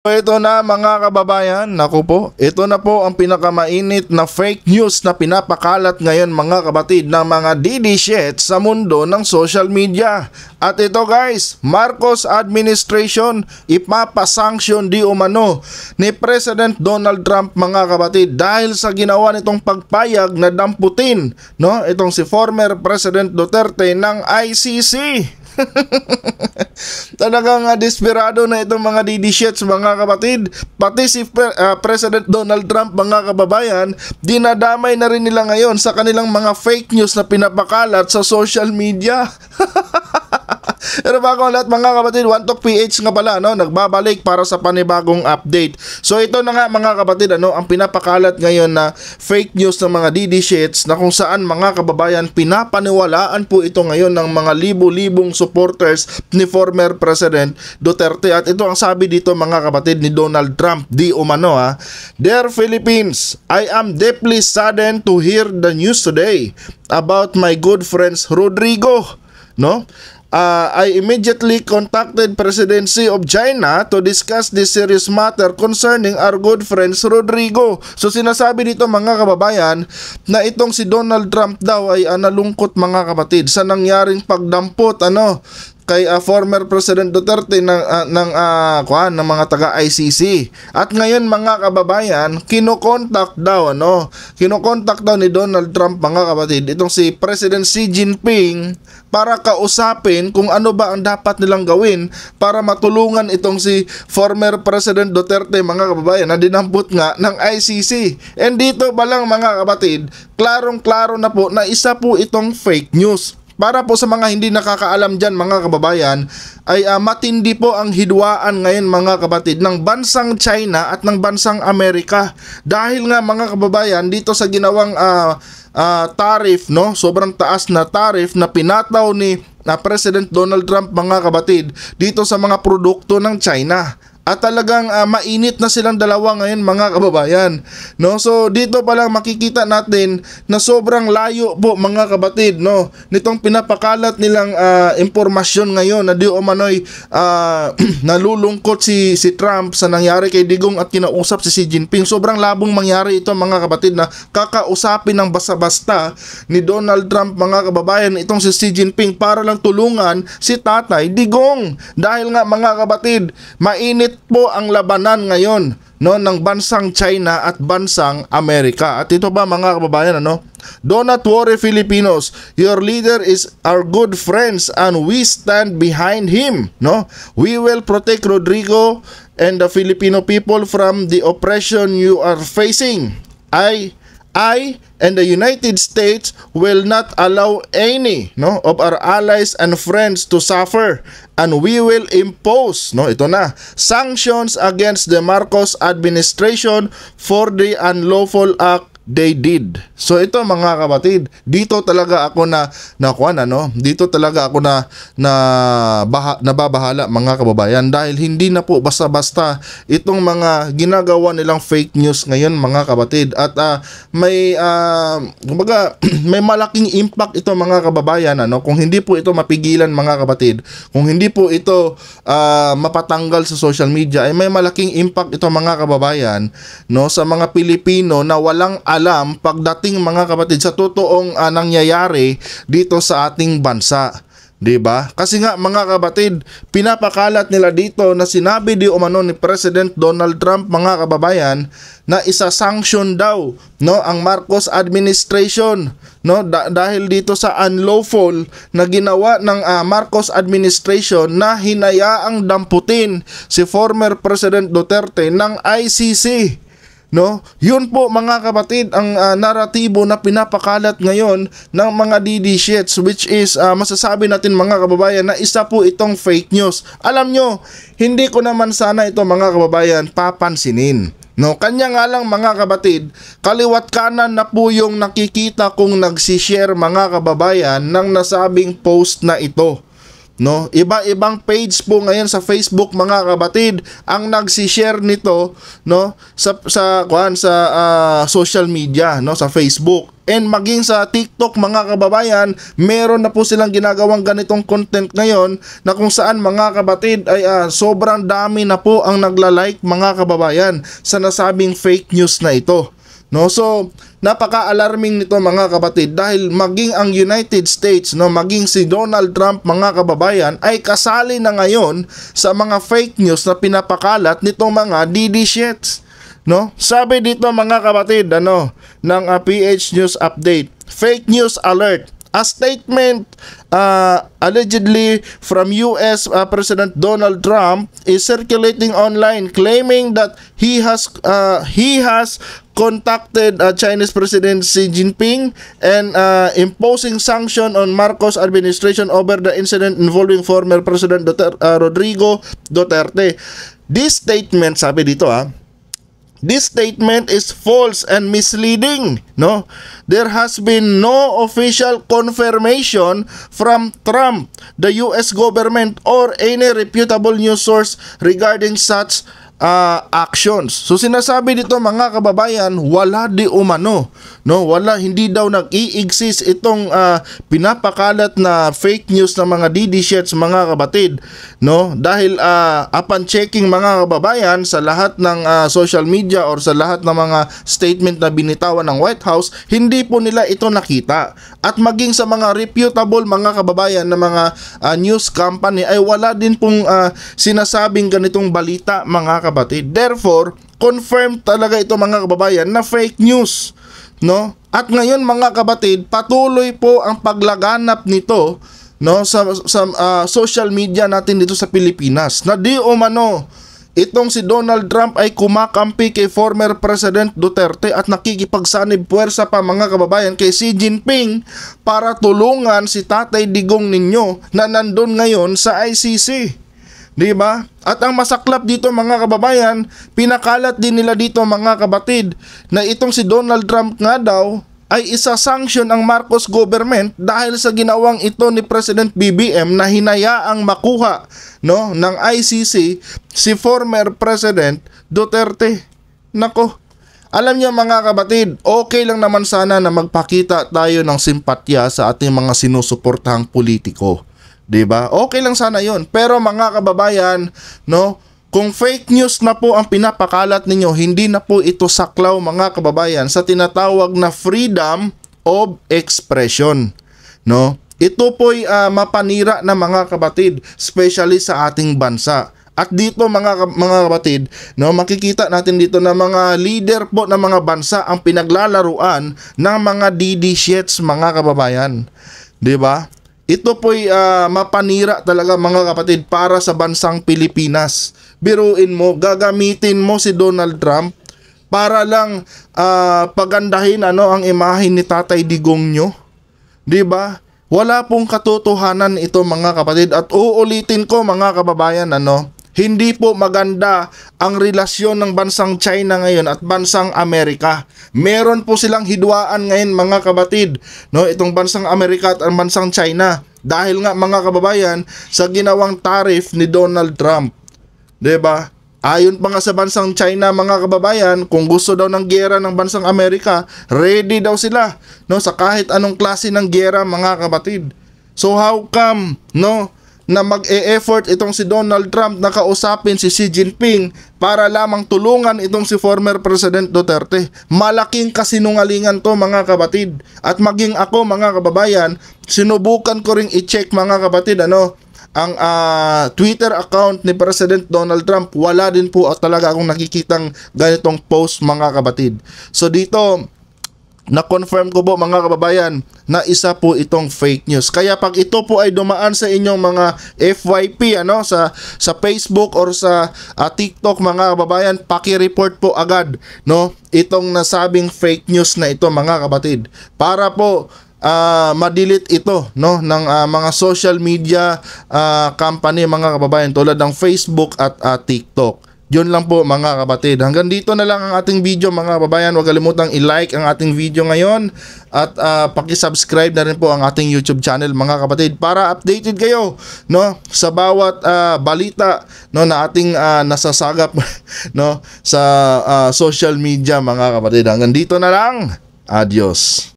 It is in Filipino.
Ito na mga kababayan, naku po, ito na po ang pinakamainit na fake news na pinapakalat ngayon mga kabatid ng mga didishit sa mundo ng social media. At ito guys, Marcos administration ipapasanction di umano ni President Donald Trump mga kabatid dahil sa ginawa nitong pagpayag na damputin itong si former President Duterte ng ICC. Talagang desperado na itong mga didishits mga kapatid. Pati si President Donald Trump mga kababayan, dinadamay na rin nila ngayon sa kanilang mga fake news na pinapakalat sa social media. Pero bago ang lahat mga kapatid, One Talk PH nga pala nagbabalik para sa panibagong update. So ito na nga mga kapatid ang pinapakalat ngayon na fake news ng mga didishits na kung saan mga kababayan pinapaniwalaan po ito ngayon ng mga libo-libong supporters ni former President Duterte. At ito ang sabi dito mga kapatid ni Donald Trump di umano Dear Philippines, I am deeply saddened to hear the news today about my good friends Rodrigo. I immediately contacted Presidency of China to discuss this serious matter concerning our good friends Rodrigo. So sinasabi dito mga kababayan na itong si Donald Trump daw ay nalungkot mga kapatid sa nangyaring pagdampot kay former President Duterte ng mga taga ICC. At ngayon mga kababayan, kinokontak daw ni Donald Trump mga kapatid itong si President Xi Jinping para kausapin kung ano ba ang dapat nilang gawin para matulungan itong si former President Duterte mga kababayan na dinampot nga ng ICC. And dito pa lang mga kapatid, klarong-klaro na po na isa po itong fake news. Para po sa mga hindi nakakaalam dyan mga kababayan, ay matindi po ang hidwaan ngayon mga kapatid ng bansang China at ng bansang Amerika. Dahil nga mga kababayan dito sa ginawang tariff, sobrang taas na tariff na pinataw ni President Donald Trump mga kapatid dito sa mga produkto ng China. At talagang mainit na silang dalawa ngayon mga kababayan. So dito pa lang makikita natin na sobrang layo po mga kabatid nitong pinapakalat nilang impormasyon ngayon na di umano'y nalulungkot si Trump sa nangyari kay Digong at kinausap si Xi Jinping. Sobrang labong mangyari ito mga kabatid na kakausapin ng basta-basta ni Donald Trump mga kababayan itong si Xi Jinping para lang tulungan si Tatay Digong. Dahil nga mga kabatid, mainit po ang labanan ngayon ng bansang China at bansang Amerika. At ito ba mga kababayan do not worry Filipinos, your leader is our good friends and we stand behind him. We will protect Rodrigo and the Filipino people from the oppression you are facing. I and the United States will not allow any of our allies and friends to suffer, and we will impose sanctions against the Marcos administration for the unlawful act they did. So ito mga kapatid, dito talaga ako dito talaga ako nababahala mga kababayan dahil hindi na po basta-basta itong mga ginagawa nilang fake news ngayon mga kapatid. At may may malaking impact ito mga kababayan kung hindi po ito mapigilan mga kapatid, kung hindi po ito mapatanggal sa social media, ay may malaking impact ito mga kababayan sa mga Pilipino na walang alam pagdating mga kapatid sa totoong nangyayari dito sa ating bansa. Diba? Kasi nga mga kapatid, pinapakalat nila dito na sinabi di umano ni President Donald Trump mga kababayan na isa-sanction daw ang Marcos administration dahil dito sa unlawful na ginawa ng Marcos administration na hinayaang damputin si former President Duterte ng ICC. Yun po mga kapatid ang naratibo na pinapakalat ngayon ng mga didishits, which is masasabi natin mga kababayan na isa po itong fake news. Alam nyo, hindi ko naman sana ito mga kababayan papansinin. Kanya nga lang mga kabatid, kaliwat kanan na po yung nakikita kong nagsishare mga kababayan ng nasabing post na ito. no? Iba-ibang page po ngayon sa Facebook, mga kabatid, ang nagsi-share nito, no, sa social media, no, sa Facebook. And maging sa TikTok, mga kababayan, meron na po silang ginagawang ganitong content ngayon na kung saan, mga kabatid, ay sobrang dami na po ang nagla-like, mga kababayan, sa nasabing fake news na ito. No, so napaka-alarming nito, mga kapatid, dahil maging ang United States, no, maging si Donald Trump, mga kababayan, ay kasali na ngayon sa mga fake news na pinapakalat nitong mga DD-shits. No? Sabi dito, mga kapatid, ng PH News Update, fake news alert. A statement allegedly from US President Donald Trump is circulating online, claiming that he has contacted Chinese President Xi Jinping and imposing sanction on Marcos administration over the incident involving former President Rodrigo Duterte. This statement, sabi dito, this statement is false and misleading. No, there has been no official confirmation from Trump, the US government, or any reputable news source regarding such actions. So sinasabi dito, mga kababayan, wala di umano, no, hindi daw nag-i-exist itong pinapakalat na fake news ng mga DD-shits, mga kabatid, no, dahil upon checking, mga kababayan, sa lahat ng social media or sa lahat ng mga statement na binitawan ng White House, hindi po nila ito nakita. At maging sa mga reputable, mga kababayan, na mga news company, ay wala din pong sinasabing ganitong balita, mga kabatid. Therefore, confirmed talaga ito, mga kababayan, na fake news, no? At ngayon, mga kabatid, patuloy po ang paglaganap nito, no, sa social media natin dito sa Pilipinas, na di umano itong si Donald Trump ay kumakampi kay former President Duterte at nakikipagsanib puwersa pa, mga kababayan, kay Xi Jinping para tulungan si Tatay Digong ninyo na nandun ngayon sa ICC. Diba? At ang masaklap dito, mga kababayan, pinakalat din nila dito, mga kabatid, na itong si Donald Trump nga daw ay isa-sanction ang Marcos government dahil sa ginawang ito ni President BBM na hinayaang makuha, no, ng ICC si former President Duterte. Nako, alam niyo, mga kabatid, okay lang naman sana na magpakita tayo ng simpatya sa ating mga sinusuportahang politiko. Diba? Okay lang sana yon. Pero, mga kababayan, no, kung fake news na po ang pinapakalat ninyo, hindi na po ito saklaw, mga kababayan, sa tinatawag na freedom of expression. No? Ito po'y mapanira na, mga kabatid, especially sa ating bansa. At dito, mga kabatid, no, makikita natin dito na mga leader po ng mga bansa ang pinaglalaruan ng mga DD-shits, mga kababayan. Diba? Ito po'y mapanira talaga, mga kapatid, para sa bansang Pilipinas. Biruin mo, gagamitin mo si Donald Trump para lang pagandahin ang imahe ni Tatay Digong nyo. Diba? Wala pong katotohanan ito, mga kapatid. At uulitin ko, mga kababayan, hindi po maganda ang relasyon ng bansang China ngayon at bansang Amerika. Meron po silang hidwaan ngayon, mga kabatid, no, itong bansang Amerika at ang bansang China. Dahil nga, mga kababayan, sa ginawang tariff ni Donald Trump. Diba? Ayon pa nga sa bansang China, mga kababayan, kung gusto daw ng giyera ng bansang Amerika, ready daw sila, no, sa kahit anong klase ng giyera, mga kabatid. So how come, no, na mag-e-effort itong si Donald Trump na kausapin si Xi Jinping para lamang tulungan itong si former President Duterte? Malaking kasinungalingan to, mga kabatid. At maging ako, mga kababayan, sinubukan ko ring i-check, mga kabatid, ang Twitter account ni President Donald Trump. Wala din po talaga akong nakikitang ganitong post, mga kabatid. So dito, na-confirm ko po, mga kababayan, na isa po itong fake news. Kaya pag ito po ay dumaan sa inyong mga FYP, sa Facebook or sa TikTok, mga kababayan, paki-report po agad, no, itong nasabing fake news na ito, mga kabatid, para po ma-delete ito, no, ng mga social media company, mga kababayan, tulad ng Facebook at TikTok. Yun lang po mga kapatid. Hanggang dito na lang ang ating video mga kababayan. Huwag kalimutang i-like ang ating video ngayon at paki-subscribe na rin po ang ating YouTube channel mga kapatid para updated kayo, no, sa bawat balita, no, na ating nasasagap no, sa social media mga kapatid. Hanggang dito na lang. Adios.